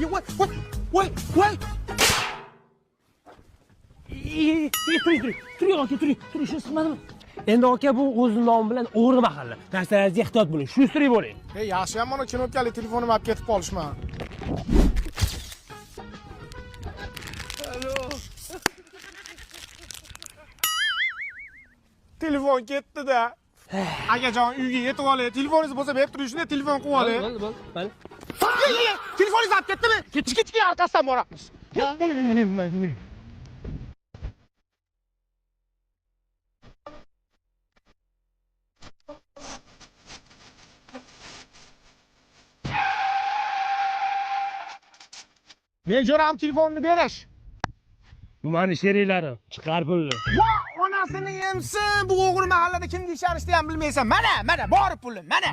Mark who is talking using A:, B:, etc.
A: voy. Turing aka, turing, shuni siqmadimi? Endi aka bu o'z nomi bilan o'g'ri mahalla. Narsalaringizga ehtiyot bo'ling. Shuni turing bo'ling.
B: Yaxshi ham mana kinokalik telefonim olib ketib qolishman. Telefon ketdi-da. Akajon uyga yetib olay. Telefoningiz bo'lsa berib turing, shunday telefon qilib olay.
A: Bo'ldi.
B: Telefoningiz olib ketdimi? Kechki arkasidan boramiz. Men jo'ram telefonni berish.
A: Bu meni sheriklarim. Chiqar pulni.
B: Onasini yemsin, bu o'g'ri mahallada kimga ishonishni ham bilmaysan. Mana, bor pulim, mana.